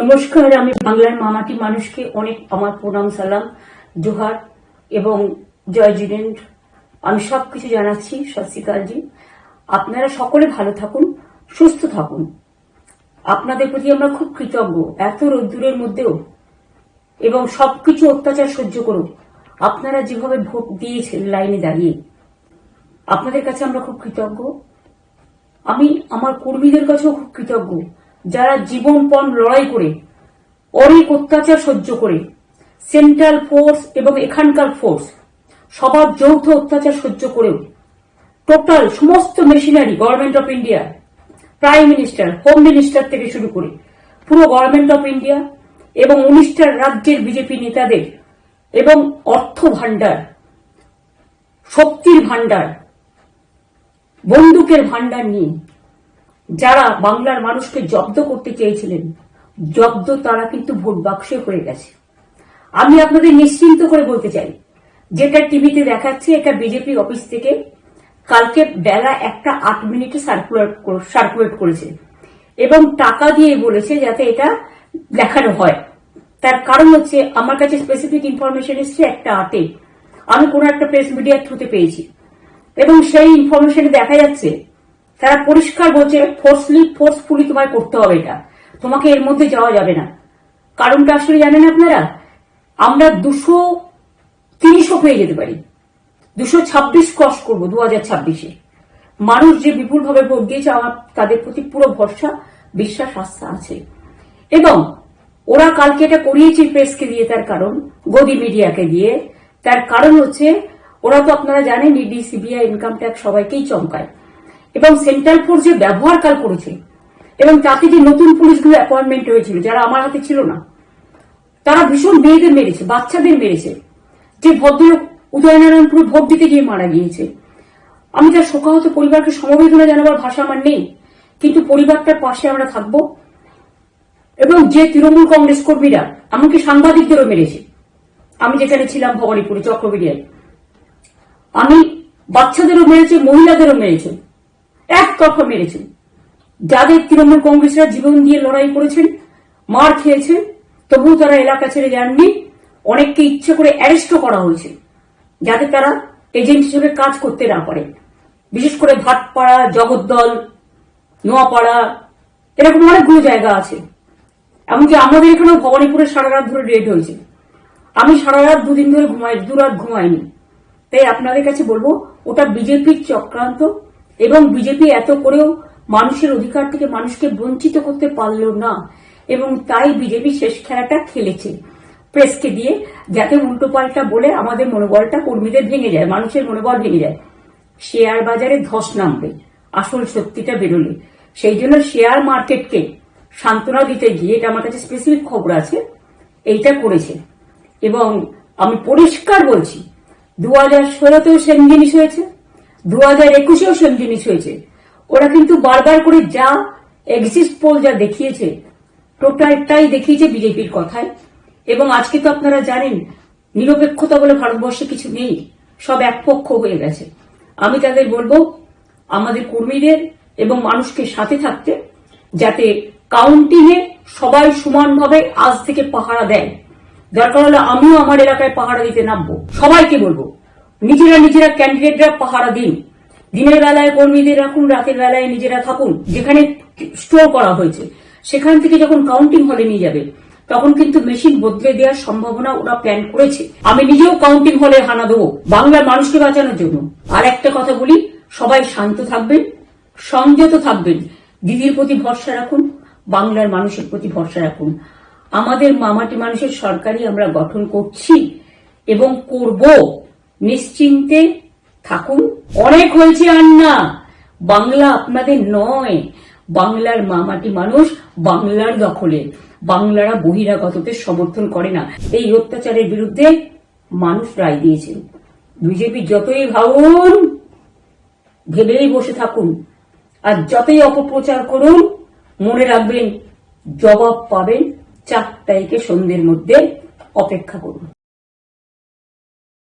নমস্কার, আমি বাংলার মামাটি মানুষকে অনেক আমার প্রণাম, সালাম, জোহার এবং জয় জিনেন্দ্র আমি সবকিছু জানাচ্ছি। সত শ্রী আকাল জি। আপনারা সকলে ভালো থাকুন, সুস্থ থাকুন। আপনাদের প্রতি আমরা খুব কৃতজ্ঞ। এত রোদ্দুরের মধ্যেও এবং সবকিছু অত্যাচার সহ্য করুন আপনারা যেভাবে ভোট দিয়েছেন লাইনে দাঁড়িয়ে, আপনাদের কাছে আমরা খুব কৃতজ্ঞ। আমি আমার কর্মীদের কাছেও খুব কৃতজ্ঞ, যারা জীবনপণ লড়াই করে অনেক অত্যাচার সহ্য করে সেন্ট্রাল ফোর্স এবং এখানকার ফোর্স সবার যৌথ অত্যাচার সহ্য করেও টোটাল সমস্ত machinery government of India, prime minister, home minister থেকে শুরু করে পুরো গভর্নমেন্ট অফ ইন্ডিয়া এবং 19টা রাজ্যের বিজেপি নেতাদের এবং অর্থ ভান্ডার, শক্তির ভান্ডার, বন্দুকের ভান্ডার নিয়ে যারা বাংলার মানুষকে জব্দ করতে চেয়েছিলেন, জব্দ তারা কিন্তু ভোট বাক্সে হয়ে গেছে। আমি আপনাদের নিশ্চিন্ত করে বলতে চাই, যেটা টিভিতে দেখাচ্ছে এটা বিজেপি অফিস থেকে কালকে বেলা 1:08 সার্কুলেট করেছে এবং টাকা দিয়ে বলেছে যাতে এটা দেখানো হয়। তার কারণ হচ্ছে আমার কাছে স্পেসিফিক ইনফরমেশন এসছে 1:08 আমি কোন একটা প্রেস মিডিয়ার থ্রুতে পেয়েছি এবং সেই ইনফরমেশনে দেখা যাচ্ছে তারা পরিষ্কার বলছে ফোর্সফুলি তোমায় করতে হবে, এটা তোমাকে এর মধ্যে যাওয়া যাবে না। কারণটা আসলে জানেন আপনারা, আমরা 230ও পেয়ে যেতে পারি, 226 ক্রস করবো 2026-এ। মানুষ যে বিপুল ভাবে ভোট দিয়েছে আমার তাদের প্রতি পুরো ভরসা, বিশ্বাস, আস্থা আছে। এবং ওরা কালকে এটা করিয়েছে প্রেসকে দিয়ে, তার কারণ গদি মিডিয়াকে দিয়ে। তার কারণ হচ্ছে ওরা তো আপনারা জানেন ইডি, সিবিআই, ইনকাম ট্যাক্স সবাইকেই চমকায় এবং সেন্ট্রাল ফোর্স যে ব্যবহার কাল করেছে এবং তাতে যে নতুন পুলিশগুলো অ্যাপয়েন্টমেন্ট হয়েছিল যারা আমার হাতে ছিল না, তারা ভীষণ মেয়েদের মেরেছে, বাচ্চাদের মেরেছে। যে ভদ্রলোক উদয়নারায়ণপুরে ভোট দিতে গিয়ে মারা গিয়েছে, আমি তার শোকাহত পরিবারকে সমবেদনা জানাবার ভাষা আমার নেই, কিন্তু পরিবারটার পাশে আমরা থাকবো। এবং যে তৃণমূল কংগ্রেস কর্মীরা এমনকি সাংবাদিকদেরও মেরেছে, আমি যেখানে ছিলাম ভবানীপুরে চক্রবিড়িয়ায়, আমি বাচ্চাদেরও মেরেছে, মহিলাদেরও মেরেছে, একতরফা মেরেছে। যাদের তৃণমূল কংগ্রেসরা জীবন দিয়ে লড়াই করেছেন, মার খেয়েছেন, তবুও তারা এলাকা ছেড়ে যাননি। অনেককে ইচ্ছে করে অ্যারেস্টও করা হয়েছে যাতে তারা এজেন্ট হিসেবে কাজ করতে না পারে। বিশেষ করে ভাটপাড়া, জগদ্দল, নোয়াপাড়া, এরকম অনেকগুলো জায়গা আছে। এমনকি আমাদের এখানেও ভবানীপুরে সারা রাত ধরে রেড হয়েছে। আমি সারা রাত 2 দিন ধরে দুরাত ঘুমাইনি। তাই আপনাদের কাছে বলবো, ওটা বিজেপির চক্রান্ত এবং বিজেপি এত করেও মানুষের অধিকার থেকে মানুষকে বঞ্চিত করতে পারল না এবং তাই বিজেপি শেষ খেলাটা খেলেছে প্রেসকে দিয়ে, যাতে উল্টো পাল্টা বলে আমাদের মনোবলটা কর্মীদের ভেঙে যায়, মানুষের মনোবল ভেঙে যায়। শেয়ার বাজারে ধস নামবে আসল সত্যিটা বেরোলে। সেই জন্য শেয়ার মার্কেটকে সান্ত্বনা দিতে গিয়ে, এটা আমার কাছে স্পেসিফিক খবর আছে, এইটা করেছে। এবং আমি পরিষ্কার বলছি, 2016তেও সেম জিনিস হয়েছে, 2021এও সেম জিনিস হয়েছে। ওরা কিন্তু বারবার করে যা এক্সিট পোল যা দেখিয়েছে, টোটালটাই দেখিয়েছে বিজেপির কথায়। এবং আজকে তো আপনারা জানেন নিরপেক্ষতা বলে ভারতবর্ষে কিছু নেই, সব একপক্ষ হয়ে গেছে। আমি তাদের বলবো আমাদের কর্মীদের এবং মানুষকে সাথে থাকতে, যাতে কাউন্টিং এ সবাই সমানভাবে আজ থেকে পাহারা দেয়। দরকার হলে আমিও আমার এলাকায় পাহারা দিতে নামবো। সবাইকে বলবো নিজেরা ক্যান্ডিডেটরা পাহারা দিন। দিনের বেলায় কর্মীদের রাখুন, রাতের বেলায় নিজেরা থাকুন। যেখানে স্টোর করা হয়েছে সেখান থেকে যখন কাউন্টিং হলে নিয়ে যাবে, তখন কিন্তু মেশিন বদলে দেওয়ার সম্ভাবনা ওরা প্ল্যান করেছে। আমি নিজেও কাউন্টিং হলে হানা দেবো বাংলার মানুষকে বাঁচানোর জন্য। আর একটা কথা বলি, সবাই শান্ত থাকবেন, সংযত থাকবেন, দিদির প্রতি ভরসা রাখুন, বাংলার মানুষের প্রতি ভরসা রাখুন। আমাদের মামাটি মানুষের সরকারই আমরা গঠন করছি এবং করব, নিশ্চিন্তে থাকুন। অনেক হয়েছে আর না, বাংলা আপনাদের নয়, বাংলার মামাটি মানুষ বাংলার দখলে। বাংলারা বহিরাগতদের সমর্থন করে না। এই অত্যাচারের বিরুদ্ধে মানুষ রায় দিয়েছে। বিজেপি যতই ভাবুন, ভেবেই বসে থাকুন, আর যতই অপপ্রচার করুন, মনে রাখবেন জবাব পাবেন 4 তারিখে সন্ধ্যের মধ্যে। অপেক্ষা করুন।